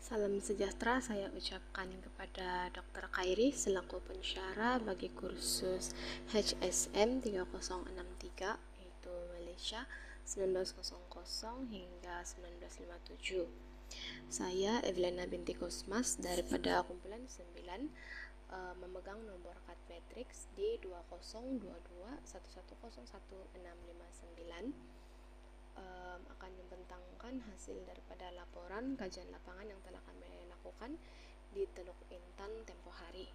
Salam sejahtera saya ucapkan kepada Dr. Khairi selaku pensyara bagi kursus HSM 3063 yaitu Malaysia 1900 hingga 1957. Saya Evelina binti Kosmas daripada kumpulan 9 memegang nomor kad matrix di 202211011659 akan membentangkan hasil daripada laporan kajian lapangan yang telah kami lakukan di Teluk Intan tempoh hari.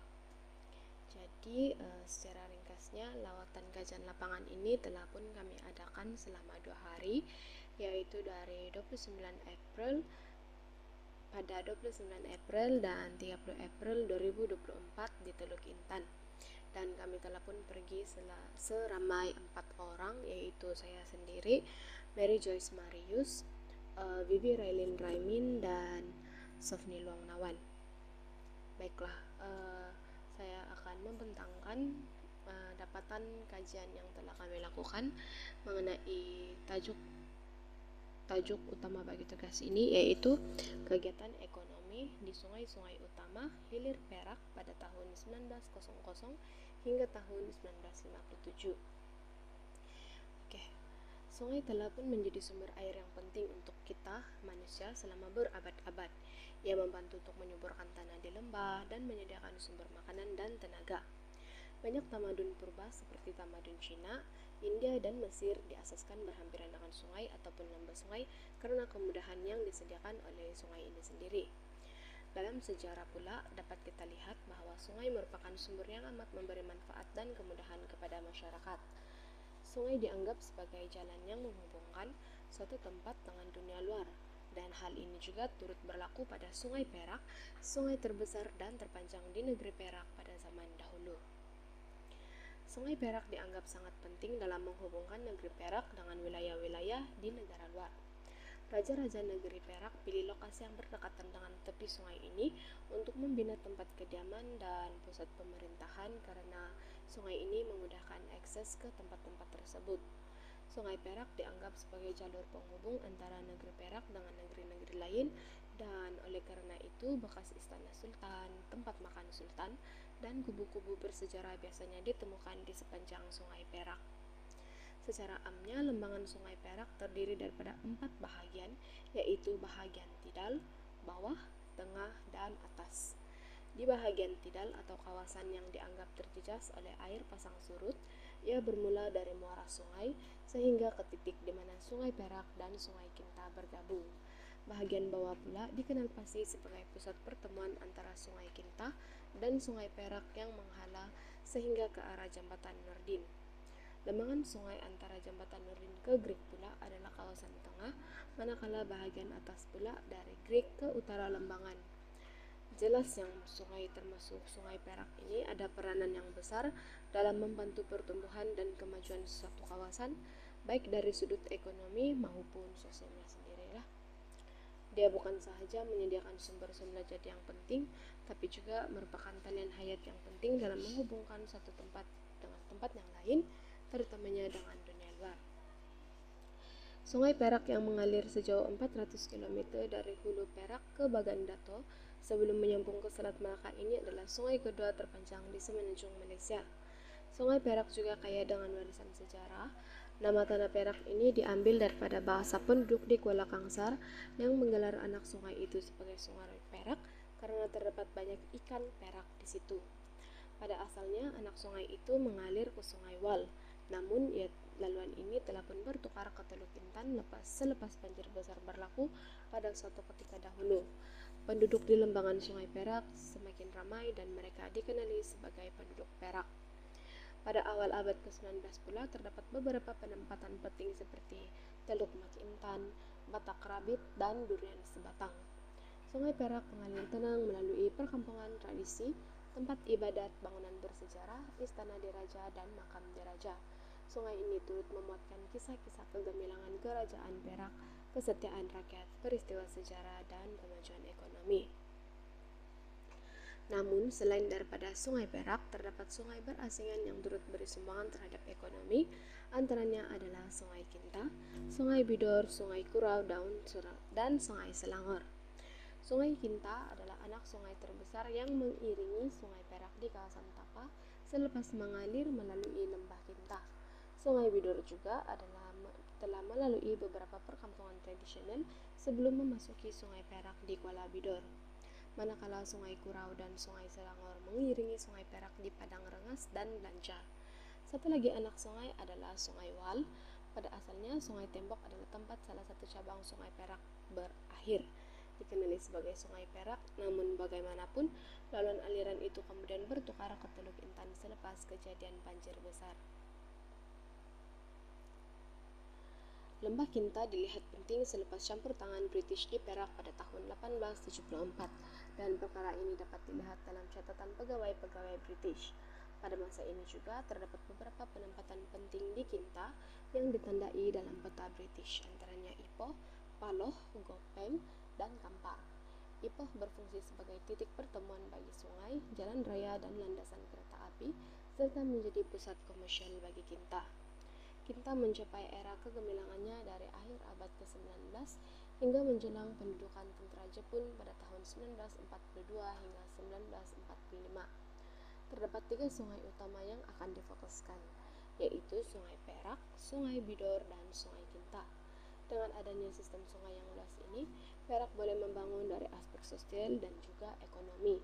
Jadi secara ringkasnya lawatan kajian lapangan ini telah pun kami adakan selama 2 hari, yaitu dari 29 April pada 29 April dan 30 April 2024 di Teluk Intan. Dan kami telah pun pergi seramai 4 orang, yaitu saya sendiri, Mary Joyce Marius, Vivi Raylin Raimin, dan Sofni Luang Nawan. Baiklah, saya akan membentangkan dapatan kajian yang telah kami lakukan mengenai tajuk utama bagi tugas ini, yaitu kegiatan ekonomi di sungai-sungai utama hilir Perak pada tahun 1900 hingga tahun 1957. Oke. Sungai telah pun menjadi sumber air yang penting untuk kita manusia selama berabad-abad. Ia membantu untuk menyuburkan tanah di lembah dan menyediakan sumber makanan dan tenaga. Banyak tamadun purba seperti tamadun Cina, India, dan Mesir diasaskan berhampiran dengan sungai ataupun lembah sungai karena kemudahan yang disediakan oleh sungai ini sendiri. Dalam sejarah pula dapat kita lihat bahwa sungai merupakan sumber yang amat memberi manfaat dan kemudahan kepada masyarakat. Sungai dianggap sebagai jalan yang menghubungkan suatu tempat dengan dunia luar, dan hal ini juga turut berlaku pada Sungai Perak, sungai terbesar dan terpanjang di negeri Perak pada zaman dahulu. Sungai Perak dianggap sangat penting dalam menghubungkan negeri Perak dengan wilayah-wilayah di negara luar. Raja-raja negeri Perak pilih lokasi yang berdekatan dengan tepi sungai ini untuk membina tempat kediaman dan pusat pemerintahan karena sungai ini memudahkan akses ke tempat-tempat tersebut. Sungai Perak dianggap sebagai jalur penghubung antara negeri Perak dengan negeri-negeri lain, dan oleh karena itu bekas istana sultan, tempat makan sultan, dan kubu-kubu bersejarah biasanya ditemukan di sepanjang Sungai Perak. Secara amnya, lembangan Sungai Perak terdiri daripada 4 bahagian, yaitu bahagian tidal, bawah, tengah, dan atas. Di bahagian tidal atau kawasan yang dianggap terjejas oleh air pasang surut, ia bermula dari muara sungai sehingga ke titik di mana Sungai Perak dan Sungai Kinta bergabung. Bahagian bawah pula dikenal pasti sebagai pusat pertemuan antara Sungai Kinta dan Sungai Perak yang menghala sehingga ke arah Jambatan Nurdin. Lembangan sungai antara Jambatan Nurdin ke Grik pula adalah kawasan tengah, manakala bahagian atas pula dari Grik ke utara lembangan. Jelas yang sungai termasuk Sungai Perak ini ada peranan yang besar dalam membantu pertumbuhan dan kemajuan suatu kawasan, baik dari sudut ekonomi maupun sosialnya sendirilah. Dia bukan sahaja menyediakan sumber-sumber jadi yang penting, tapi juga merupakan talian hayat yang penting dalam menghubungkan satu tempat dengan tempat yang lain, terutamanya dengan dunia luar. Sungai Perak yang mengalir sejauh 400 km dari hulu Perak ke Bagandato sebelum menyambung ke Selat Malaka ini adalah sungai kedua terpanjang di semenanjung Malaysia. Sungai Perak juga kaya dengan warisan sejarah. Nama tanah Perak ini diambil daripada bahasa penduduk di Kuala Kangsar yang menggelar anak sungai itu sebagai Sungai Perak karena terdapat banyak ikan perak di situ. Pada asalnya anak sungai itu mengalir ke Sungai Wal, namun laluan ini telah pun bertukar ke Teluk Intan selepas banjir besar berlaku pada suatu ketika dahulu. Penduduk di lembangan Sungai Perak semakin ramai dan mereka dikenali sebagai penduduk Perak. Pada awal abad ke-19 pula terdapat beberapa penempatan penting seperti Teluk Mak Intan, Batak Rabit, dan Durian Sebatang. Sungai Perak mengalir tenang melalui perkampungan tradisi, tempat ibadat, bangunan bersejarah, istana diraja, dan makam diraja. Sungai ini turut memuatkan kisah-kisah kegemilangan kerajaan Perak, kesetiaan rakyat, peristiwa sejarah, dan kemajuan ekonomi. Namun, selain daripada Sungai Perak, terdapat sungai berasingan yang turut beri sumbangan terhadap ekonomi, antaranya adalah Sungai Kinta, Sungai Bidor, Sungai Kurau, dan Sungai Selangor. Sungai Kinta adalah anak sungai terbesar yang mengiringi Sungai Perak di kawasan Tapa selepas mengalir melalui Lembah Kinta. Sungai Bidor juga telah melalui beberapa perkampungan tradisional sebelum memasuki Sungai Perak di Kuala Bidor. Manakala Sungai Kurau dan Sungai Selangor mengiringi Sungai Perak di Padang Rengas dan Lanca. Satu lagi anak sungai adalah Sungai Wal. Pada asalnya, Sungai Tembok adalah tempat salah satu cabang Sungai Perak berakhir. Dikenali sebagai Sungai Perak, namun bagaimanapun, laluan aliran itu kemudian bertukar ke Teluk Intan selepas kejadian banjir besar. Lembah Kinta dilihat penting selepas campur tangan British di Perak pada tahun 1874, dan perkara ini dapat dilihat dalam catatan pegawai-pegawai British. Pada masa ini juga terdapat beberapa penempatan penting di Kinta yang ditandai dalam peta British, antaranya Ipoh, Paloh, Gopeng, dan Kampar. Ipoh berfungsi sebagai titik pertemuan bagi sungai, jalan raya, dan landasan kereta api, serta menjadi pusat komersial bagi Kinta. Kinta mencapai era kegemilangannya dari akhir abad ke-19 hingga menjelang pendudukan tentara Jepun pada tahun 1942 hingga 1945. Terdapat 3 sungai utama yang akan difokuskan, yaitu Sungai Perak, Sungai Bidor, dan Sungai Kinta. Dengan adanya sistem sungai yang luas ini, Perak boleh membangun dari aspek sosial dan juga ekonomi.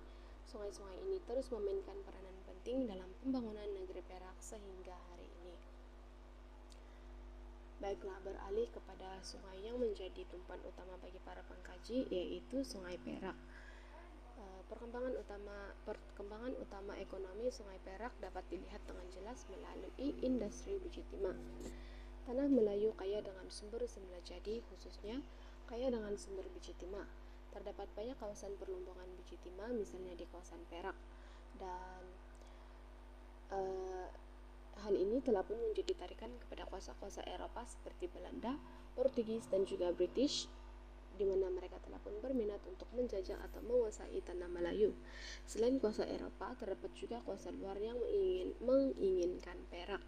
Sungai-sungai ini terus memainkan peranan penting dalam pembangunan negeri Perak sehingga hari ini. Baiklah, beralih kepada sungai yang menjadi tumpuan utama bagi para pengkaji, yaitu Sungai Perak. Perkembangan utama ekonomi Sungai Perak dapat dilihat dengan jelas melalui industri biji timah. Tanah Melayu kaya dengan sumber semula jadi, khususnya kaya dengan sumber biji timah. Terdapat banyak kawasan perlombangan biji timah, misalnya di kawasan Perak, dan hal ini telah pun menjadi tarikan kepada kuasa-kuasa Eropa seperti Belanda, Portugis, dan juga British, di mana mereka telah pun berminat untuk menjajah atau menguasai tanah Melayu. Selain kuasa Eropa, terdapat juga kuasa luar yang menginginkan Perak.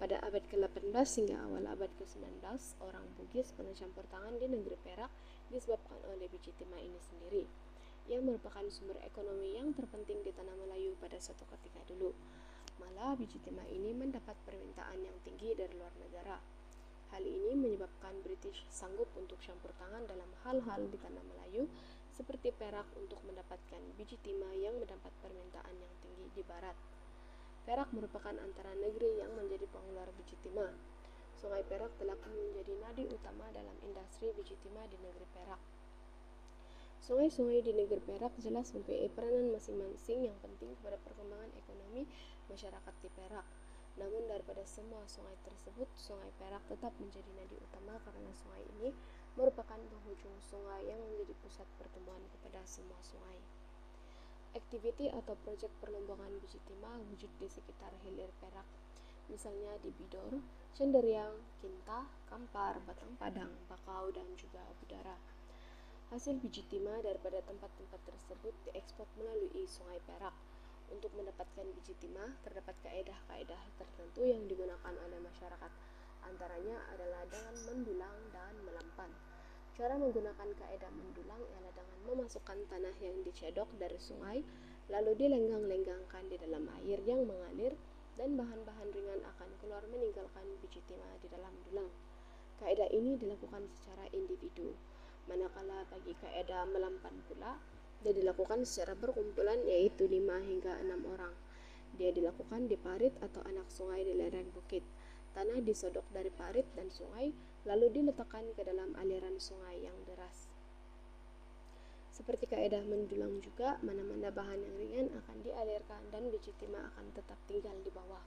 Pada abad ke-18 hingga awal abad ke-19, orang Bugis pernah campur tangan di negeri Perak disebabkan oleh biji timah ini sendiri, yang merupakan sumber ekonomi yang terpenting di tanah Melayu pada suatu ketika dulu. Malah biji timah ini mendapat permintaan yang tinggi dari luar negara. Hal ini menyebabkan British sanggup untuk campur tangan dalam hal-hal di tanah Melayu seperti Perak untuk mendapatkan biji timah yang mendapat permintaan yang tinggi di barat. Perak merupakan antara negeri yang menjadi pengeluar biji timah. Sungai Perak telah pun menjadi nadi utama dalam industri biji timah di negeri Perak. Sungai-sungai di negeri Perak jelas mempunyai peranan masing-masing yang penting kepada perkembangan ekonomi masyarakat di Perak. Namun daripada semua sungai tersebut, Sungai Perak tetap menjadi nadi utama karena sungai ini merupakan penghujung sungai yang menjadi pusat pertemuan kepada semua sungai. Aktiviti atau proyek perlombangan biji timah wujud di sekitar hilir Perak, misalnya di Bidor, Cenderiang, Kinta, Kampar, Batang Padang, Bakau, dan juga Budara. Hasil biji timah daripada tempat-tempat tersebut diekspor melalui Sungai Perak. Untuk mendapatkan biji timah, terdapat kaedah-kaedah tertentu yang digunakan oleh masyarakat. Antaranya adalah dengan mendulang dan melampan. Cara menggunakan kaedah mendulang ialah dengan memasukkan tanah yang dicedok dari sungai, lalu dilenggang-lenggangkan di dalam air yang mengalir, dan bahan-bahan ringan akan keluar meninggalkan biji timah di dalam dulang. Kaedah ini dilakukan secara individu. Manakala bagi kaedah melampan pula, dia dilakukan secara berkumpulan, yaitu 5 hingga 6 orang. Dia dilakukan di parit atau anak sungai di lereng bukit. Tanah disodok dari parit dan sungai, lalu diletakkan ke dalam aliran sungai yang deras. Seperti kaedah mendulang juga, mana-mana bahan yang ringan akan dialirkan dan biji timah akan tetap tinggal di bawah.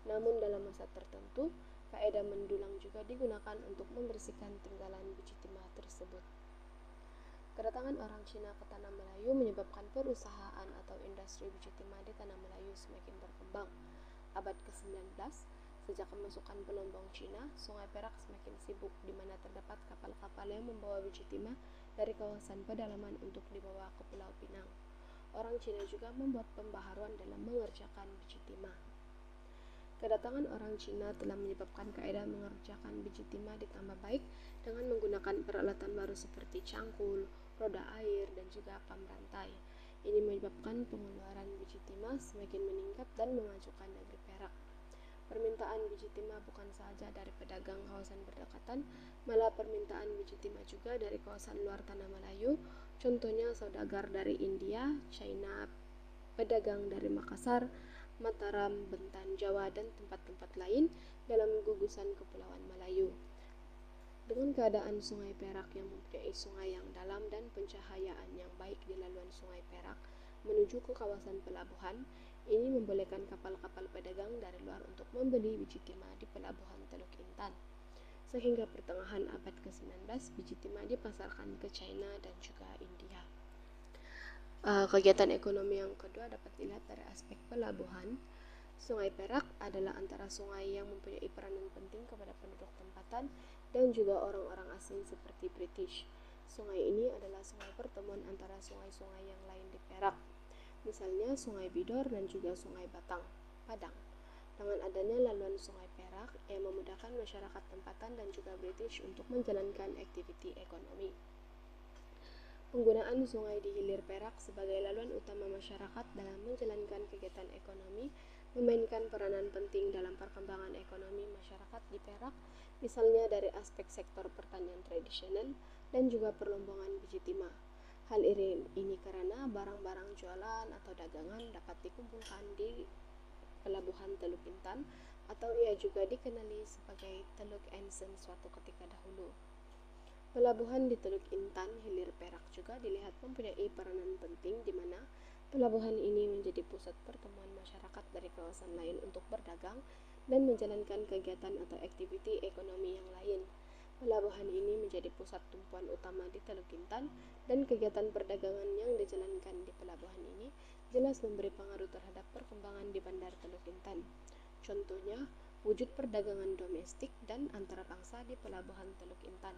Namun dalam masa tertentu, kaedah mendulang juga digunakan untuk membersihkan tinggalan biji timah tersebut. Kedatangan orang Cina ke tanah Melayu menyebabkan perusahaan atau industri biji timah di tanah Melayu semakin berkembang. Abad ke-19, sejak kemasukan pelombong Cina, Sungai Perak semakin sibuk, di mana terdapat kapal-kapal yang membawa biji timah dari kawasan pedalaman untuk dibawa ke Pulau Pinang. Orang Cina juga membuat pembaharuan dalam mengerjakan biji timah. Kedatangan orang Cina telah menyebabkan kaedah mengerjakan biji timah ditambah baik dengan menggunakan peralatan baru seperti cangkul, roda air, dan juga pam rantai. Ini menyebabkan pengeluaran biji timah semakin meningkat dan memajukan negeri Perak. Permintaan biji timah bukan saja dari pedagang kawasan berdekatan, malah permintaan biji timah juga dari kawasan luar Tanah Melayu, contohnya saudagar dari India, China, pedagang dari Makassar, Mataram, Bentan, Jawa, dan tempat-tempat lain dalam gugusan Kepulauan Melayu. Dengan keadaan Sungai Perak yang mempunyai sungai yang dalam dan pencahayaan yang baik di laluan Sungai Perak menuju ke kawasan pelabuhan, ini membolehkan kapal-kapal pedagang dari luar untuk membeli biji timah di pelabuhan Teluk Intan. Sehingga pertengahan abad ke-19, biji timah dipasarkan ke China dan juga India. Kegiatan ekonomi yang kedua dapat dilihat dari aspek pelabuhan. Sungai Perak adalah antara sungai yang mempunyai peranan penting kepada penduduk tempatan dan juga orang-orang asing seperti British. Sungai ini adalah sungai pertemuan antara sungai-sungai yang lain di Perak, misalnya Sungai Bidor dan juga Sungai Padang. Dengan adanya laluan Sungai Perak yang memudahkan masyarakat tempatan dan juga British untuk menjalankan aktiviti ekonomi. Penggunaan sungai di hilir Perak sebagai laluan utama masyarakat dalam menjalankan kegiatan ekonomi memainkan peranan penting dalam perkembangan ekonomi masyarakat di Perak, misalnya dari aspek sektor pertanian tradisional dan juga perlombongan biji timah. Hal ini karena barang-barang jualan atau dagangan dapat dikumpulkan di pelabuhan Teluk Intan, atau ia juga dikenali sebagai Teluk Ensen suatu ketika dahulu. Pelabuhan di Teluk Intan, hilir Perak juga dilihat mempunyai peranan penting di mana pelabuhan ini menjadi pusat pertemuan masyarakat dari kawasan lain untuk berdagang dan menjalankan kegiatan atau aktiviti ekonomi yang lain. Pelabuhan ini menjadi pusat tumpuan utama di Teluk Intan dan kegiatan perdagangan yang dijalankan di pelabuhan ini jelas memberi pengaruh terhadap perkembangan di Bandar Teluk Intan. Contohnya, wujud perdagangan domestik dan antarabangsa di pelabuhan Teluk Intan.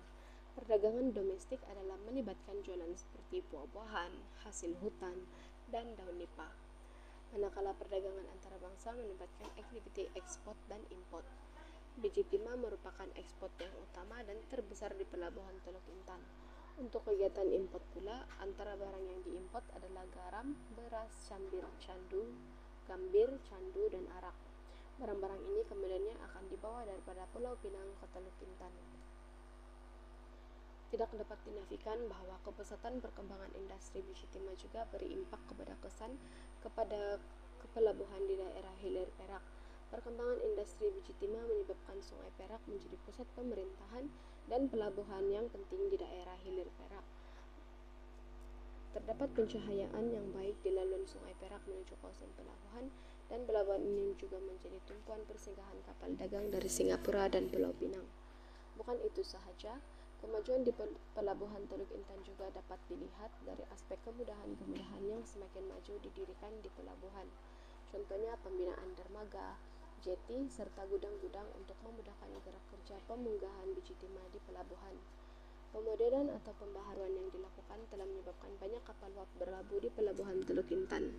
Perdagangan domestik adalah melibatkan jualan seperti buah-buahan, hasil hutan, dan daun nipah. Manakala perdagangan antarabangsa melibatkan aktiviti ekspor dan impor. Biji timah merupakan ekspor yang utama dan terbesar di pelabuhan Teluk Intan. Untuk kegiatan impor pula, antara barang yang diimpor adalah garam, beras, gambir, candu, dan arak. Barang-barang ini kemudiannya akan dibawa daripada Pulau Pinang ke Teluk Intan. Tidak dapat dinafikan bahwa kepesatan perkembangan industri biji timah juga berimpak kepada kepelabuhan di daerah hilir Perak. Perkembangan industri biji timah menyebabkan Sungai Perak menjadi pusat pemerintahan dan pelabuhan yang penting di daerah hilir Perak. Terdapat pencahayaan yang baik di laluan Sungai Perak menuju kawasan pelabuhan, dan pelabuhan ini juga menjadi tumpuan persinggahan kapal dagang dari Singapura dan Pulau Pinang. Bukan itu sahaja, kemajuan di pelabuhan Teluk Intan juga dapat dilihat dari aspek kemudahan-kemudahan yang semakin maju didirikan di pelabuhan. Contohnya pembinaan dermaga, jeti, serta gudang-gudang untuk memudahkan gerak kerja pemunggahan biji timah di pelabuhan. Pemodernan atau pembaharuan yang dilakukan telah menyebabkan banyak kapal uap berlabuh di pelabuhan Teluk Intan.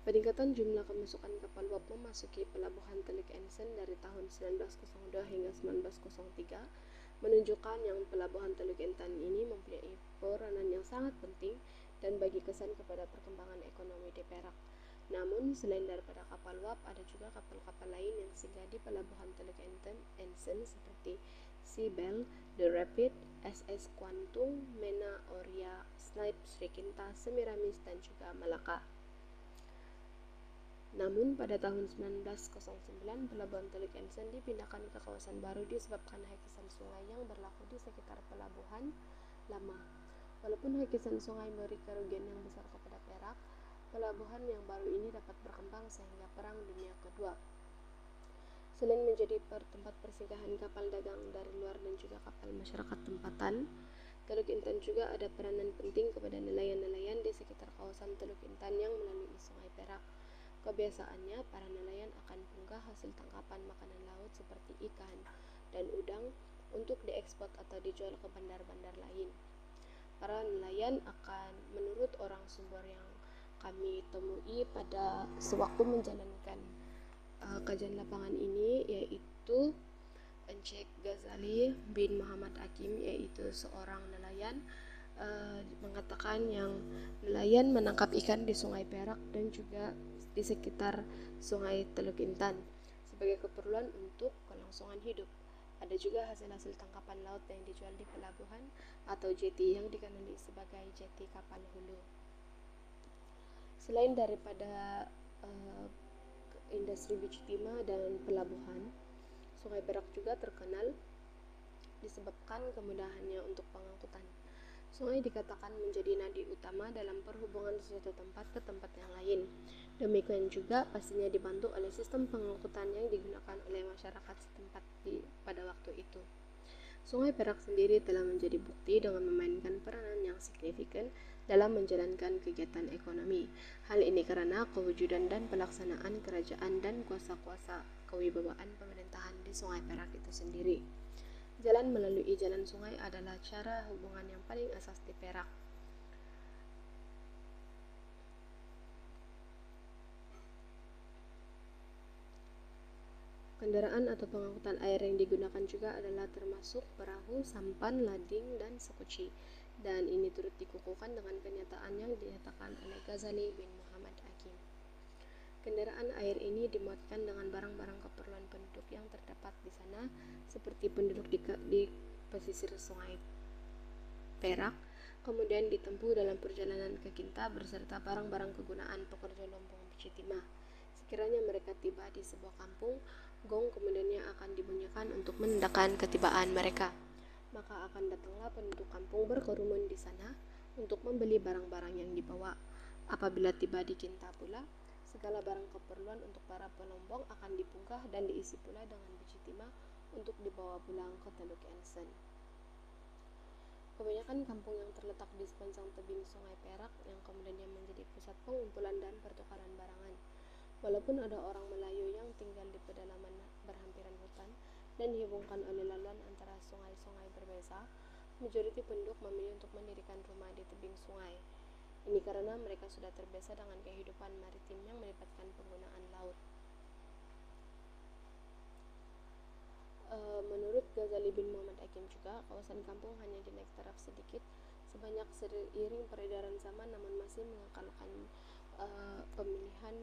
Peningkatan jumlah kemasukan kapal uap memasuki pelabuhan Teluk Ensen dari tahun 1902 hingga 1903 menunjukkan yang pelabuhan Teluk Intan ini mempunyai peranan yang sangat penting dan bagi kesan kepada perkembangan ekonomi di Perak. Namun, selain daripada kapal uap, ada juga kapal-kapal lain yang singgah di pelabuhan Teluk Ensen seperti Sea Belle, The Rapid, SS Kuantung, Mena Oria, Snipe, Srikinta, Semiramis, dan juga Malaka. Namun pada tahun 1909 pelabuhan Teluk Ensen dipindahkan ke kawasan baru disebabkan hakisan sungai yang berlaku di sekitar pelabuhan lama. Walaupun hakisan sungai memberi kerugian yang besar kepada Perak, pelabuhan yang baru ini dapat berkembang sehingga Perang Dunia Kedua. Selain menjadi tempat persinggahan kapal dagang dari luar dan juga kapal masyarakat tempatan, Teluk Intan juga ada peranan penting kepada nelayan-nelayan di sekitar kawasan Teluk Intan yang melalui Sungai Perak. Kebiasaannya, para nelayan akan punggah hasil tangkapan makanan laut seperti ikan dan udang untuk diekspor atau dijual ke bandar-bandar lain. Para nelayan akan, menurut orang sumber yang kami temui pada sewaktu menjalankan kajian lapangan ini, yaitu Encik Ghazali bin Muhammad Hakim, yaitu seorang nelayan mengatakan yang nelayan menangkap ikan di Sungai Perak dan juga di sekitar Sungai Teluk Intan sebagai keperluan untuk kelangsungan hidup. Ada juga hasil-hasil tangkapan laut yang dijual di pelabuhan atau jeti yang dikenali sebagai jeti kapal hulu. Selain daripada industri biji timah dan pelabuhan, Sungai Perak juga terkenal disebabkan kemudahannya untuk pengangkutan. Sungai dikatakan menjadi nadi utama dalam perhubungan suatu tempat ke tempat yang lain. Demikian juga pastinya dibantu oleh sistem pengangkutan yang digunakan oleh masyarakat setempat pada waktu itu. Sungai Perak sendiri telah menjadi bukti dengan memainkan peranan yang signifikan dalam menjalankan kegiatan ekonomi. Hal ini karena kewujudan dan pelaksanaan kerajaan dan kuasa-kuasa kewibawaan pemerintahan di Sungai Perak itu sendiri. Jalan melalui jalan sungai adalah cara hubungan yang paling asas di Perak. Kendaraan atau pengangkutan air yang digunakan juga adalah termasuk perahu, sampan, lading, dan sekoci. Dan ini turut dikukuhkan dengan kenyataan yang dinyatakan oleh Ghazali bin Muhammad Hakim. Kendaraan air ini dimuatkan dengan barang-barang keperluan penduduk yang terdapat di sana, seperti penduduk di pesisir Sungai Perak, kemudian ditempuh dalam perjalanan ke Kinta beserta barang-barang kegunaan pekerja lombong biji timah. Sekiranya mereka tiba di sebuah kampung, gong kemudiannya akan dibunyikan untuk menandakan ketibaan mereka. Maka akan datanglah penduduk kampung berkerumun di sana untuk membeli barang-barang yang dibawa. Apabila tiba di Kinta pula, segala barang keperluan untuk para pelombong akan dibungkah dan diisi pula dengan biji timah untuk dibawa pulang ke Teluk Ensen. Kebanyakan kampung yang terletak di sepanjang tebing Sungai Perak yang kemudiannya menjadi pusat pengumpulan dan pertukaran barangan. Walaupun ada orang Melayu yang tinggal di pedalaman berhampiran hutan dan dihubungkan oleh laluan antara sungai-sungai berbeza, majoriti penduduk memilih untuk mendirikan rumah di tebing sungai. Ini karena mereka sudah terbiasa dengan kehidupan maritim yang melibatkan penggunaan laut. Menurut Ghazali bin Muhammad Hakim juga, kawasan kampung hanya dinaik taraf sedikit sebanyak seiring peredaran zaman, namun masih mengekalkan pemilihan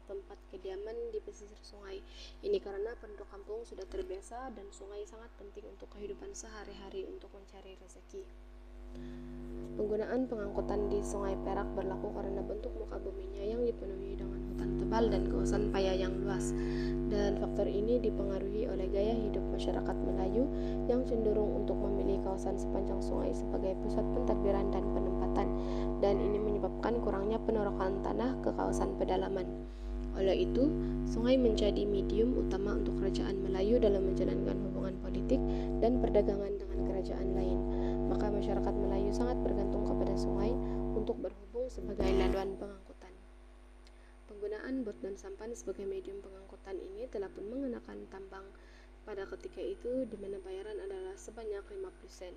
tempat kediaman di pesisir sungai. Ini karena penduduk kampung sudah terbiasa dan sungai sangat penting untuk kehidupan sehari-hari untuk mencari rezeki. Penggunaan pengangkutan di Sungai Perak berlaku karena bentuk muka buminya yang dipenuhi dengan hutan tebal dan kawasan paya yang luas. Dan faktor ini dipengaruhi oleh gaya hidup masyarakat Melayu yang cenderung untuk memilih kawasan sepanjang sungai sebagai pusat pentadbiran dan penempatan. Dan ini menyebabkan kurangnya penorokan tanah ke kawasan pedalaman. Oleh itu, sungai menjadi medium utama untuk kerajaan Melayu dalam menjalankan hubungan politik dan perdagangan dengan kerajaan lain. Maka masyarakat Melayu sangat bergantung kepada sungai untuk berhubung sebagai laluan pengangkutan. Penggunaan bot dan sampan sebagai medium pengangkutan ini telah pun mengenakan tambang pada ketika itu, di mana bayaran adalah sebanyak 5%.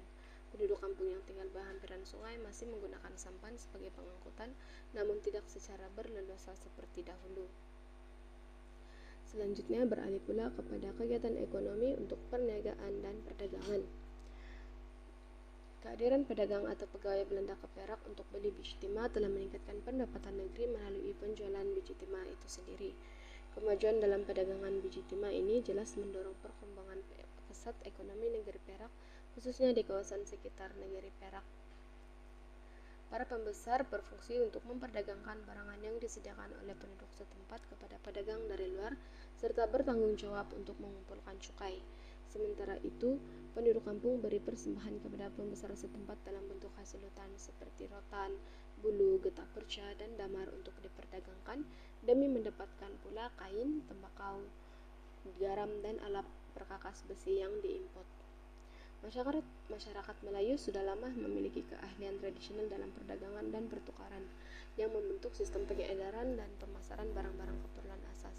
Penduduk kampung yang tinggal berhampiran sungai masih menggunakan sampan sebagai pengangkutan, namun tidak secara berleluasa seperti dahulu. Selanjutnya beralih pula kepada kegiatan ekonomi untuk perniagaan dan perdagangan. Kehadiran pedagang atau pegawai Belanda ke Perak untuk beli biji timah telah meningkatkan pendapatan negeri melalui penjualan biji timah itu sendiri. Kemajuan dalam perdagangan biji timah ini jelas mendorong perkembangan pesat ekonomi negeri Perak, khususnya di kawasan sekitar negeri Perak. Para pembesar berfungsi untuk memperdagangkan barangan yang disediakan oleh penduduk setempat kepada pedagang dari luar, serta bertanggung jawab untuk mengumpulkan cukai. Sementara itu, penduduk kampung beri persembahan kepada pembesar setempat dalam bentuk hasil hutan seperti rotan, bulu, getah perca, dan damar untuk diperdagangkan demi mendapatkan pula kain, tembakau, garam, dan alat perkakas besi yang diimport. Masyarakat Melayu sudah lama memiliki keahlian tradisional dalam perdagangan dan pertukaran yang membentuk sistem pengedaran dan pemasaran barang-barang keperluan asas.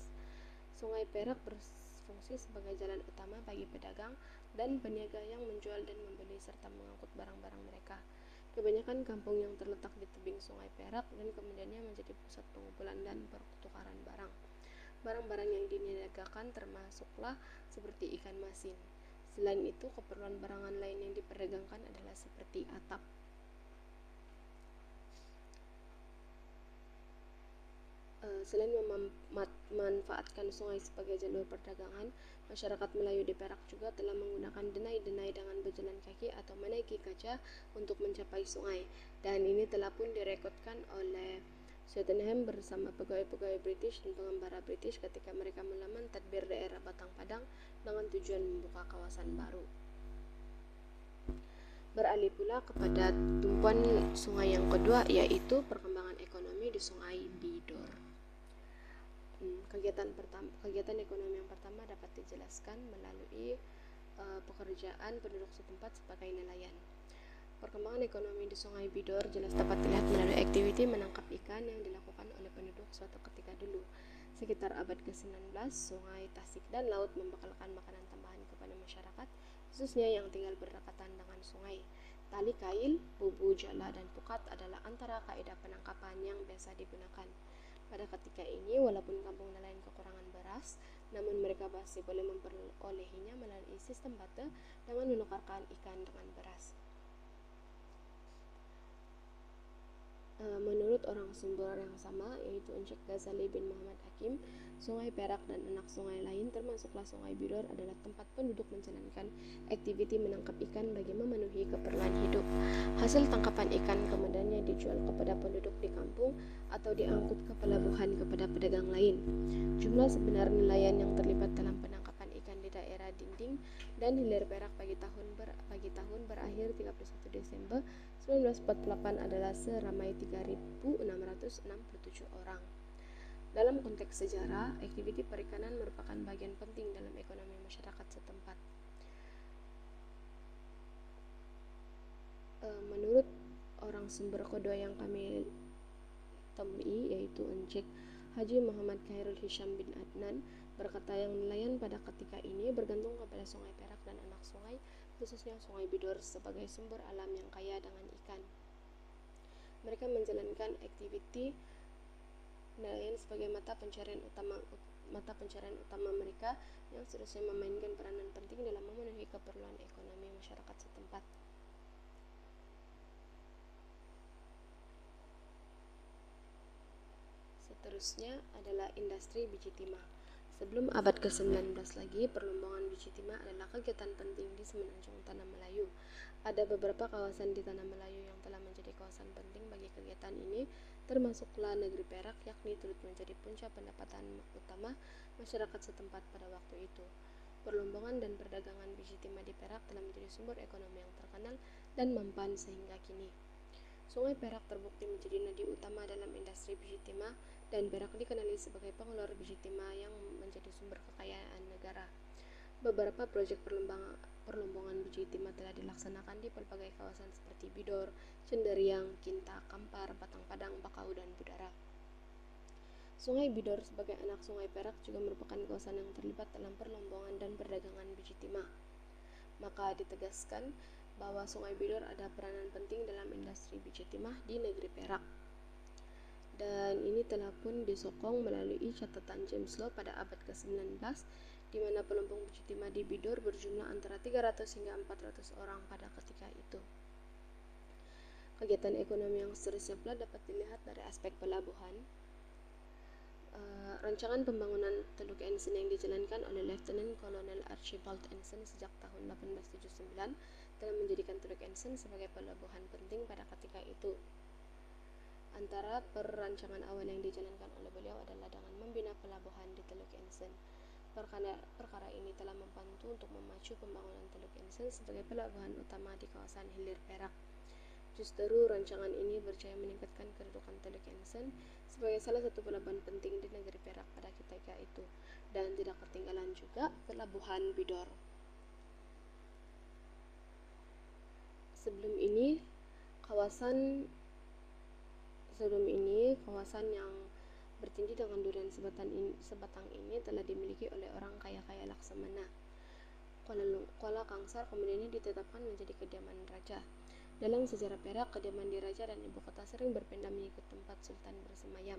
Sungai Perak berfungsi sebagai jalan utama bagi pedagang dan peniaga yang menjual dan membeli serta mengangkut barang-barang mereka. Kebanyakan kampung yang terletak di tebing Sungai Perak dan kemudiannya menjadi pusat pengumpulan dan pertukaran barang. Barang-barang yang diniagakan termasuklah seperti ikan masin. Selain itu, keperluan barangan lain yang diperdagangkan adalah seperti atap, Selain memanfaatkan sungai sebagai jalur perdagangan, masyarakat Melayu di Perak juga telah menggunakan denai-denai dengan berjalan kaki atau menaiki kaca untuk mencapai sungai. Dan ini telah pun direkodkan oleh Sydenham bersama pegawai-pegawai British dan pengembara British ketika mereka mula mentadbir daerah Batang Padang dengan tujuan membuka kawasan baru. Beralih pula kepada tumpuan sungai yang kedua, yaitu perkembangan ekonomi di Sungai Bidor. Kegiatan ekonomi yang pertama dapat dijelaskan melalui pekerjaan penduduk setempat sebagai nelayan. Perkembangan ekonomi di Sungai Bidor jelas dapat dilihat melalui aktiviti menangkap ikan yang dilakukan oleh penduduk suatu ketika dulu. Sekitar abad ke-19, Sungai Tasik dan laut membekalkan makanan tambahan kepada masyarakat, khususnya yang tinggal berdekatan dengan sungai. Tali kail, bubu, jala, dan pukat adalah antara kaidah penangkapan yang biasa digunakan. Pada ketika ini, walaupun kampung nelayan kekurangan beras, namun mereka masih boleh memperolehinya melalui sistem bata dengan menukarkan ikan dengan beras. Menurut orang sumber yang sama, yaitu Encik Ghazali bin Muhammad Hakim, Sungai Perak dan anak sungai lain termasuklah Sungai Bidor adalah tempat penduduk menjalankan aktiviti menangkap ikan bagi memenuhi keperluan hidup. Hasil tangkapan ikan kemudiannya dijual kepada penduduk di kampung atau diangkut ke pelabuhan kepada pedagang lain. Jumlah sebenar nelayan yang terlibat dalam penangkapan ikan di daerah Dinding dan Hilir Perak bagi tahun berakhir 31 Desember 1948 adalah seramai 3.667 orang. Dalam konteks sejarah, aktiviti perikanan merupakan bagian penting dalam ekonomi masyarakat setempat. Menurut orang sumber kedua yang kami temui, yaitu Encik Haji Muhammad Khairul Hisham bin Adnan, berkata yang nelayan pada ketika ini bergantung kepada Sungai Perak dan anak sungai, khususnya Sungai Bidor sebagai sumber alam yang kaya dengan ikan. Mereka menjalankan aktiviti nelayan sebagai mata pencarian utama mereka yang seterusnya memainkan peranan penting dalam memenuhi keperluan ekonomi masyarakat setempat. Seterusnya adalah industri biji timah. Sebelum abad ke-19 lagi, perlombongan biji timah adalah kegiatan penting di semenanjung Tanah Melayu. Ada beberapa kawasan di Tanah Melayu yang telah menjadi kawasan penting bagi kegiatan ini, termasuklah negeri Perak, yakni turut menjadi puncak pendapatan utama masyarakat setempat pada waktu itu. Perlombongan dan perdagangan biji timah di Perak telah menjadi sumber ekonomi yang terkenal dan mempan sehingga kini. Sungai Perak terbukti menjadi nadi utama dalam industri biji timah, dan Perak dikenali sebagai pengeluar biji timah yang menjadi sumber kekayaan negara. Beberapa proyek perlombongan biji timah telah dilaksanakan di berbagai kawasan seperti Bidor, Cenderiang, Kinta, Kampar, Batang Padang, Bakau, dan Budara. Sungai Bidor sebagai anak Sungai Perak juga merupakan kawasan yang terlibat dalam perlombongan dan perdagangan biji timah. Maka ditegaskan bahwa Sungai Bidor ada peranan penting dalam industri biji timah di negeri Perak. Dan ini telah pun disokong melalui catatan James Law pada abad ke-19, di mana pelompong biji timah di Bidor berjumlah antara 300 hingga 400 orang pada ketika itu. Kegiatan ekonomi yang seterusnya pula dapat dilihat dari aspek pelabuhan. Rancangan pembangunan Teluk Ensign yang dijalankan oleh Lieutenant Colonel Archibald Ensign sejak tahun 1879 telah menjadikan Teluk Ensign sebagai pelabuhan penting pada ketika itu. Antara perancangan awal yang dijalankan oleh beliau adalah dengan membina pelabuhan di Teluk Ensign. Perkara ini telah membantu untuk memacu pembangunan Teluk Ensign sebagai pelabuhan utama di kawasan Hilir Perak. Justru rancangan ini berjaya meningkatkan kedudukan Teluk Ensign sebagai salah satu pelabuhan penting di negeri Perak pada ketika itu, dan tidak ketinggalan juga pelabuhan Bidor. Sebelum ini kawasan yang bertindih dengan durian sebatang ini telah dimiliki oleh orang kaya-kaya Laksamana. Kuala Kangsar kemudian ditetapkan menjadi kediaman raja. Dalam sejarah Perak, kediaman di raja dan ibu kota sering berpindah mengikut tempat sultan bersemayam.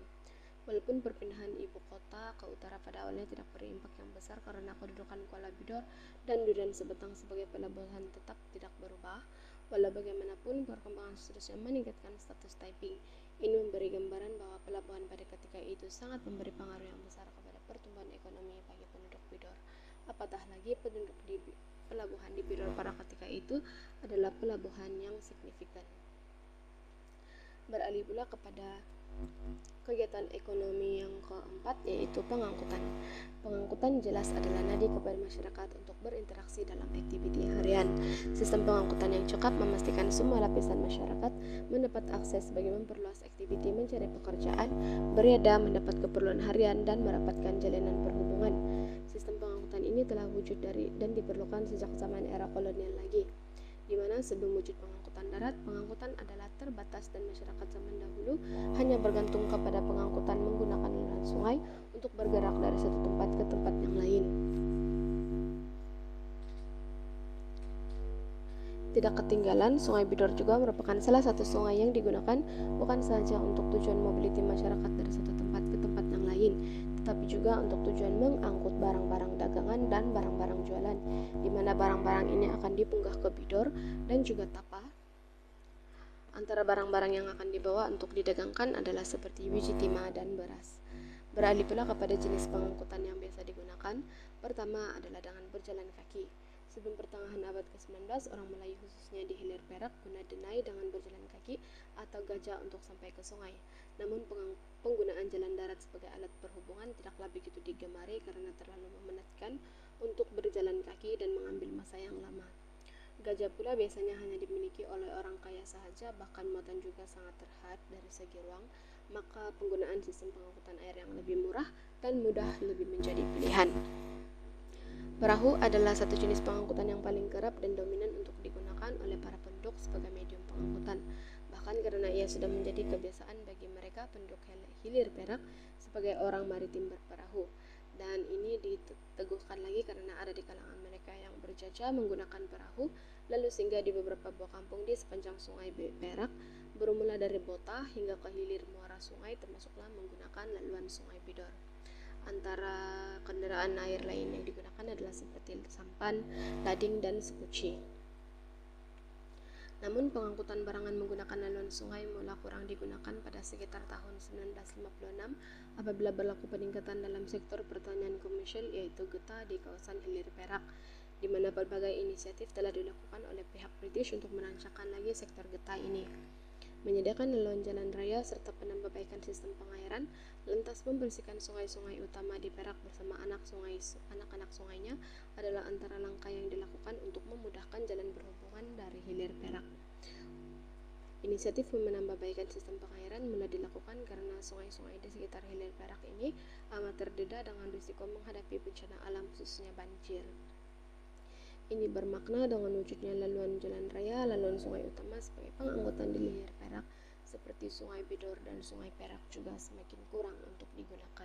Walaupun perpindahan ibu kota ke utara pada awalnya tidak berimpak yang besar karena kedudukan Kuala Bidor dan durian sebatang sebagai pelabuhan tetap tidak berubah. Walau bagaimanapun, perkembangan seterusnya meningkatkan status Taiping. Ini memberi gambaran bahwa pelabuhan pada ketika itu sangat memberi pengaruh yang besar kepada pertumbuhan ekonomi bagi penduduk Bidor. Apatah lagi penduduk di pelabuhan di Bidor pada ketika itu adalah pelabuhan yang signifikan. Beralih pula kepada kegiatan ekonomi yang keempat, yaitu pengangkutan. Pengangkutan jelas adalah nadi kepada masyarakat untuk berinteraksi dalam aktiviti harian. Sistem pengangkutan yang cekap memastikan semua lapisan masyarakat mendapat akses bagi memperluas aktiviti mencari pekerjaan, beriadah, mendapat keperluan harian, dan merapatkan jalinan perhubungan. Sistem pengangkutan ini telah wujud dari dan diperlukan sejak zaman era kolonial lagi, di mana sebelum wujud pengangkutan darat, pengangkutan adalah terbatas dan masyarakat zaman dahulu hanya bergantung kepada pengangkutan menggunakan aliran sungai untuk bergerak dari satu tempat ke tempat yang lain. Tidak ketinggalan, Sungai Bidor juga merupakan salah satu sungai yang digunakan bukan saja untuk tujuan mobiliti masyarakat dari satu tempat ke tempat yang lain, tetapi juga untuk tujuan mengangkut barang-barang dagangan dan barang-barang jualan, di mana barang-barang ini akan dipunggah ke Bidor dan juga Tapa. Antara barang-barang yang akan dibawa untuk didagangkan adalah seperti biji timah dan beras. Beralih pula kepada jenis pengangkutan yang biasa digunakan. Pertama adalah dengan berjalan kaki. Sebelum pertengahan abad ke-19, orang Melayu khususnya di Hilir Perak guna denai dengan berjalan kaki atau gajah untuk sampai ke sungai. Namun penggunaan jalan darat sebagai alat perhubungan tidaklah begitu digemari karena terlalu memenatkan untuk berjalan kaki dan mengambil masa yang lama. Gajah pula biasanya hanya dimiliki oleh orang kaya sahaja, bahkan muatan juga sangat terhad dari segi ruang, maka penggunaan sistem pengangkutan air yang lebih murah dan mudah lebih menjadi pilihan. Perahu adalah satu jenis pengangkutan yang paling kerap dan dominan untuk digunakan oleh para penduduk sebagai medium pengangkutan, bahkan karena ia sudah menjadi kebiasaan bagi mereka penduduk Hilir Perak sebagai orang maritim berperahu. Dan ini diteguhkan lagi karena ada di kalangan mereka yang berjajah menggunakan perahu lalu singgah di beberapa buah kampung di sepanjang Sungai Perak, bermula dari Bota hingga ke hilir muara sungai, termasuklah menggunakan laluan Sungai Bidor. Antara kendaraan air lain yang digunakan adalah seperti sampan, lading, dan sekuci. Namun pengangkutan barangan menggunakan laluan sungai mula kurang digunakan pada sekitar tahun 1956 apabila berlaku peningkatan dalam sektor pertanian komersial, yaitu getah di kawasan Hilir Perak, di mana berbagai inisiatif telah dilakukan oleh pihak British untuk merancangkan lagi sektor getah ini, menyediakan laluan jalan raya serta penambahbaikan sistem pengairan, lantas membersihkan sungai-sungai utama di Perak bersama anak-anak sungainya adalah antara langkah yang dilakukan untuk memudahkan jalan berhubungan dari Hilir Perak. Inisiatif menambahbaikan sistem pengairan mulai dilakukan karena sungai-sungai di sekitar Hilir Perak ini amat terdeda dengan risiko menghadapi bencana alam khususnya banjir. Ini bermakna dengan wujudnya laluan jalan raya, laluan sungai utama sebagai pengangkutan di Hilir Perak seperti Sungai Bidor dan Sungai Perak juga semakin kurang untuk digunakan.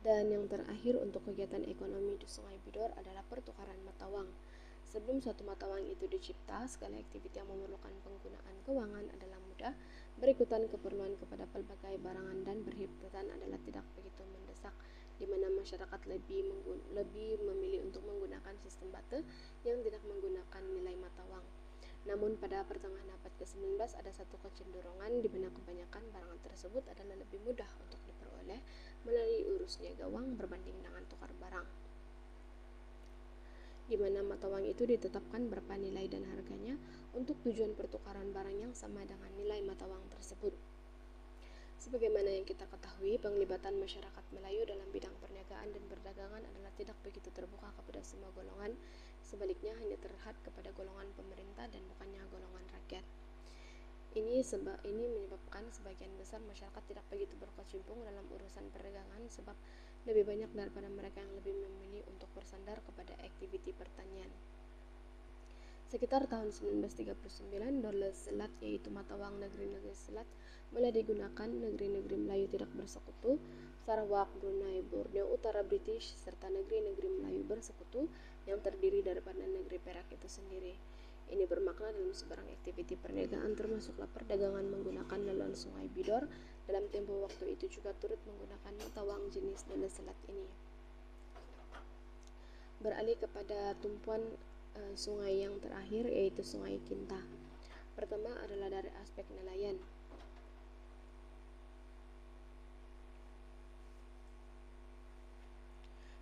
Dan yang terakhir untuk kegiatan ekonomi di Sungai Bidor adalah pertukaran mata uang. Sebelum suatu mata uang itu dicipta, segala aktiviti yang memerlukan penggunaan keuangan adalah mudah. Berikutan keperluan kepada pelbagai barangan dan perhimpunan adalah tidak begitu mendesak, di mana masyarakat lebih memilih untuk menggunakan sistem batu yang tidak menggunakan nilai mata uang. Namun pada pertengahan abad ke-19 ada satu kecenderungan di mana kebanyakan barangan tersebut adalah lebih mudah untuk diperoleh melalui urus niaga uang berbanding dengan tukar barang, di mana mata uang itu ditetapkan berapa nilai dan harganya untuk tujuan pertukaran barang yang sama dengan nilai mata uang tersebut. Sebagaimana yang kita ketahui, penglibatan masyarakat Melayu dalam bidang perniagaan dan perdagangan adalah tidak begitu terbuka kepada semua golongan, sebaliknya hanya terhad kepada golongan pemerintah dan bukannya golongan rakyat. Ini menyebabkan sebagian besar masyarakat tidak begitu berkecimpung dalam urusan perdagangan sebab lebih banyak daripada mereka yang lebih memilih untuk bersandar kepada aktiviti pertanian. Sekitar tahun 1939, dolar selat yaitu mata uang negeri-negeri selat mulai digunakan. Negeri-negeri Melayu tidak bersekutu, Sarawak, Brunei, Borneo Utara British, serta negeri-negeri Melayu bersekutu yang terdiri daripada negeri Perak itu sendiri. Ini bermakna dalam sebarang aktiviti perniagaan termasuklah perdagangan menggunakan laluan Sungai Bidor dalam tempo waktu itu juga turut menggunakan mata uang jenis dolar selat ini. Beralih kepada tumpuan sungai yang terakhir yaitu Sungai Kinta. Pertama adalah dari aspek nelayan.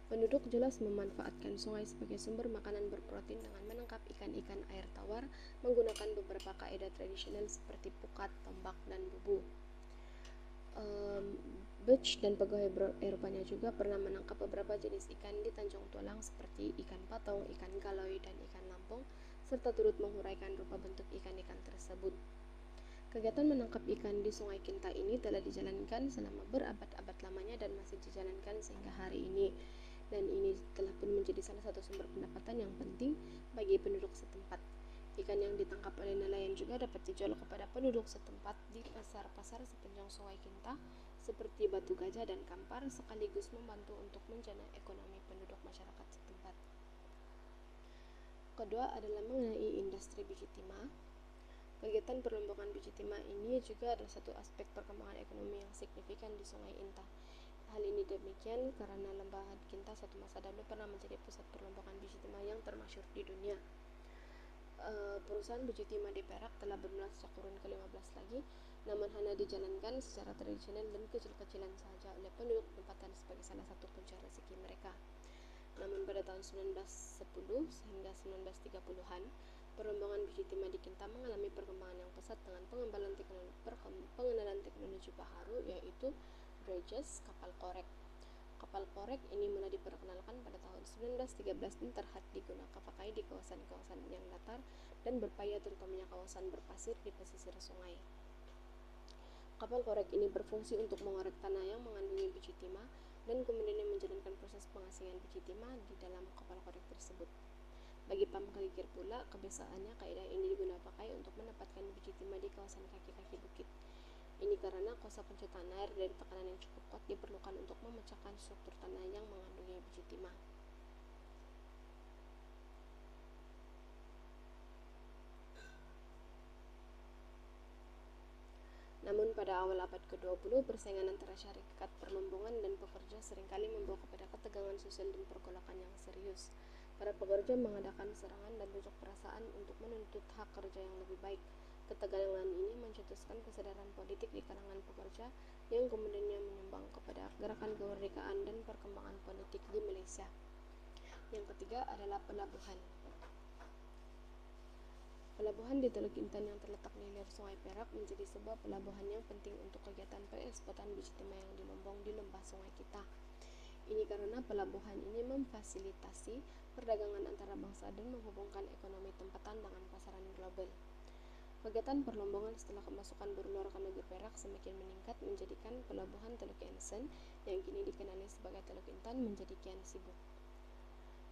Penduduk jelas memanfaatkan sungai sebagai sumber makanan berprotein dengan menangkap ikan-ikan air tawar menggunakan beberapa kaidah tradisional seperti pukat, tombak, dan bubu. Butch dan pegawai Eropanya juga pernah menangkap beberapa jenis ikan di Tanjung Tualang seperti ikan patong, ikan galoi, dan ikan lampung, serta turut menguraikan rupa bentuk ikan-ikan tersebut. Kegiatan menangkap ikan di Sungai Kinta ini telah dijalankan selama berabad-abad lamanya dan masih dijalankan sehingga hari ini. Dan ini telah pun menjadi salah satu sumber pendapatan yang penting bagi penduduk setempat. Ikan yang ditangkap oleh nelayan juga dapat dijual kepada penduduk setempat di pasar-pasar sepanjang Sungai Kinta seperti Batu Gajah dan Kampar, sekaligus membantu untuk menjana ekonomi penduduk masyarakat setempat. Kedua adalah mengenai industri biji timah. Kegiatan perlombakan biji timah ini juga adalah satu aspek perkembangan ekonomi yang signifikan di Sungai Inta. Hal ini demikian karena Lembah Kinta satu masa dahulu pernah menjadi pusat perlombakan biji timah yang termasyhur di dunia. Perusahaan biji timah di Perak telah bermula sejak kurun ke-15 lagi, namun hanya dijalankan secara tradisional dan kecil-kecilan saja oleh penduduk tempatan sebagai salah satu punca rezeki mereka. Namun pada tahun 1910 hingga 1930-an, perlombangan biji timah di Kinta mengalami perkembangan yang pesat dengan pengenalan teknologi baru, yaitu dredges, kapal korek. Kapal korek ini mulai diperkenalkan pada tahun 1913 dan terhad digunakan pakai di kawasan-kawasan yang datar dan berpaya, terutamanya kawasan berpasir di pesisir sungai. Kapal korek ini berfungsi untuk mengorek tanah yang mengandungi biji timah dan kemudian menjalankan proses pengasingan biji timah di dalam kapal korek tersebut. Bagi pamkalikir pula, kebiasaannya kaidah ini digunakan pakai untuk menempatkan biji timah di kawasan kaki-kaki bukit. Ini karena kuasa pencetan air dari tekanan yang cukup kuat diperlukan untuk memecahkan struktur tanah yang mengandungi biji timah. Namun pada awal abad ke-20, persaingan antara syarikat perlombongan dan pekerja seringkali membawa kepada ketegangan sosial dan pergolakan yang serius. Para pekerja mengadakan serangan dan unjuk perasaan untuk menuntut hak kerja yang lebih baik. Ketegangan ini mencetuskan kesadaran politik di kalangan pekerja yang kemudiannya menyumbang kepada gerakan kemerdekaan dan perkembangan politik di Malaysia. Yang ketiga adalah pelabuhan. Pelabuhan di Teluk Intan yang terletak di hilir Sungai Perak menjadi sebuah pelabuhan yang penting untuk kegiatan pengeksporan biji timah yang dilombong di lembah Sungai Kita. Ini karena pelabuhan ini memfasilitasi perdagangan antara bangsa dan menghubungkan ekonomi tempatan dengan pasaran global. Kegiatan perlombongan setelah kemasukan berluar ke negeri Perak semakin meningkat, menjadikan pelabuhan Teluk Intan yang kini dikenali sebagai Teluk Intan menjadi kian sibuk.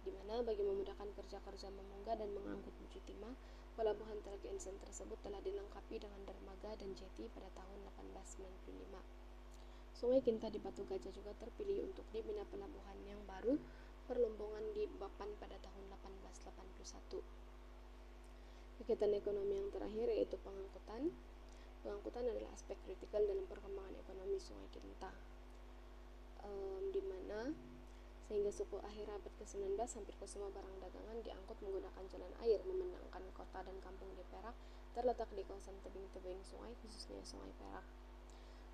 Di mana bagi memudahkan kerja-kerja memunggah dan mengangkut biji timah, pelabuhan Teluk Intan tersebut telah dilengkapi dengan dermaga dan jeti pada tahun 1895. Sungai Kinta di Batu Gajah juga terpilih untuk dibina pelabuhan yang baru perlombongan di Bapan pada tahun 1881. Kegiatan ekonomi yang terakhir yaitu pengangkutan. Pengangkutan adalah aspek kritikal dalam perkembangan ekonomi Sungai Kinta, di mana sehingga suku akhir abad ke-19 hampir ke semua barang dagangan diangkut menggunakan jalan air, memandangkan kota dan kampung di Perak terletak di kawasan tebing-tebing sungai, khususnya Sungai Perak.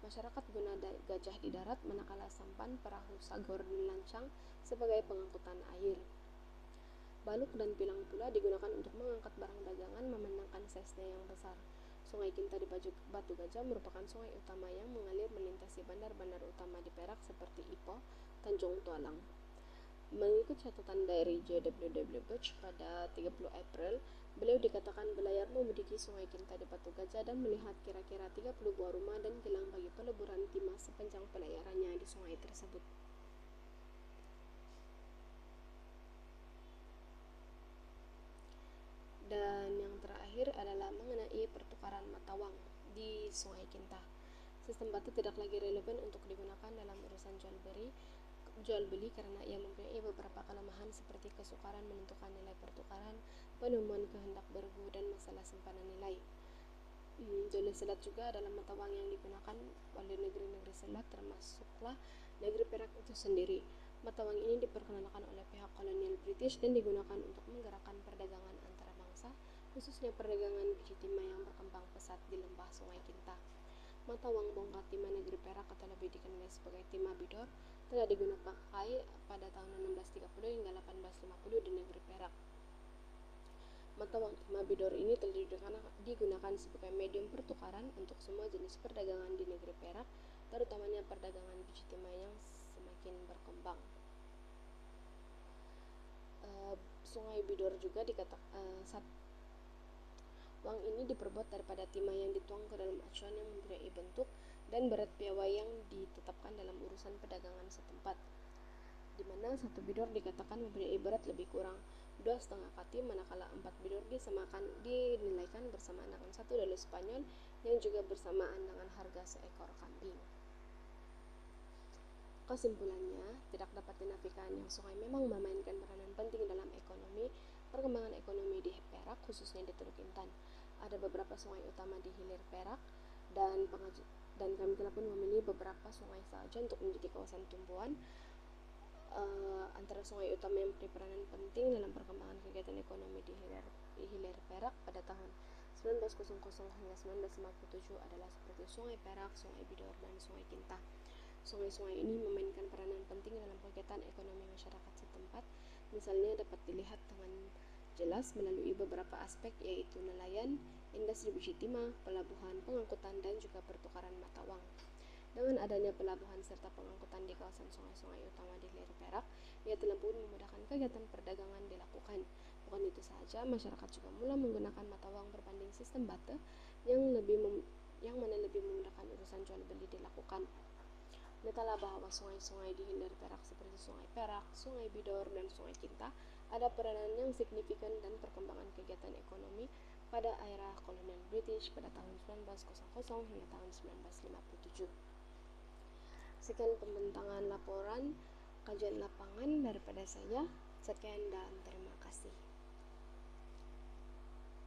Masyarakat guna gajah di darat, manakala sampan, perahu, sagor, dan lancang sebagai pengangkutan air. Baluk dan pilang pula digunakan untuk mengangkat barang dagangan memandangkan size-nya yang besar. Sungai Kinta di Batu Gajah merupakan sungai utama yang mengalir melintasi bandar-bandar utama di Perak seperti Ipoh, Tanjung Tualang. Mengikut catatan dari J.W.W. Butch pada 30 April, beliau dikatakan berlayar memiliki Sungai Kinta di Batu Gajah dan melihat kira-kira 30 buah rumah dan kilang bagi peleburan timah sepanjang pelayarannya di sungai tersebut. Dan yang terakhir adalah mengenai pertukaran mata uang di Sungai Kinta. Sistem batu tidak lagi relevan untuk digunakan dalam urusan jual beli karena ia mempunyai beberapa kelemahan seperti kesukaran menentukan nilai pertukaran, penemuan kehendak bergu, dan masalah simpanan nilai. Dolar selat juga adalah mata uang yang digunakan oleh negeri-negeri selat, termasuklah negeri Perak itu sendiri. Mata uang ini diperkenalkan oleh pihak kolonial British dan digunakan untuk menggerakkan perdagangan antara bangsa khususnya perdagangan biji timah yang berkembang pesat di lembah Sungai Kinta. Mata uang bongkar timah negeri Perak atau lebih dikenal sebagai timah bidor telah digunakan pada tahun 1630 hingga 1850 di negeri Perak. Mata uang timah bidor ini telah digunakan sebagai medium pertukaran untuk semua jenis perdagangan di negeri Perak, terutamanya perdagangan biji timah yang semakin berkembang. Sungai Bidor juga dikatakan uang ini diperbuat daripada timah yang dituang ke dalam acuan yang mempunyai bentuk dan berat piawai yang ditetapkan dalam urusan perdagangan setempat, di mana satu bidor dikatakan mempunyai berat lebih kurang 2,5 kati, manakala 4 bidor dinilaikan bersamaan dengan 1 dolar Spanyol yang juga bersamaan dengan harga seekor kambing. Kesimpulannya, tidak dapat dinafikan yang sungai memang memainkan peranan penting dalam perkembangan ekonomi di Perak, khususnya di Teluk Intan. Ada beberapa sungai utama di hilir Perak, dan kami telah pun memilih beberapa sungai saja untuk menjadi kawasan tumbuhan. Antara sungai utama yang berperanan penting dalam perkembangan kegiatan ekonomi di hilir Perak pada tahun 1900 hingga 1957 adalah seperti Sungai Perak, Sungai Bidor, dan Sungai Kinta. Sungai-sungai ini memainkan peranan penting dalam kegiatan ekonomi masyarakat setempat. Misalnya dapat dilihat dengan jelas melalui beberapa aspek, yaitu nelayan, industri biji timah, pelabuhan, pengangkutan, dan juga pertukaran mata uang. Dengan adanya pelabuhan serta pengangkutan di kawasan sungai-sungai utama di hilir Perak, ia telah pun memudahkan kegiatan perdagangan dilakukan. Bukan itu saja, masyarakat juga mulai menggunakan mata uang berbanding sistem bata yang mana lebih memudahkan urusan jual beli dilakukan. Nyatalah bahwa sungai-sungai di hilir Perak seperti Sungai Perak, Sungai Bidor, dan Sungai Kinta ada peranan yang signifikan dan perkembangan kegiatan ekonomi pada era kolonial British pada tahun 1900 hingga tahun 1957. Sekian pembentangan laporan kajian lapangan daripada saya. Sekian dan terima kasih.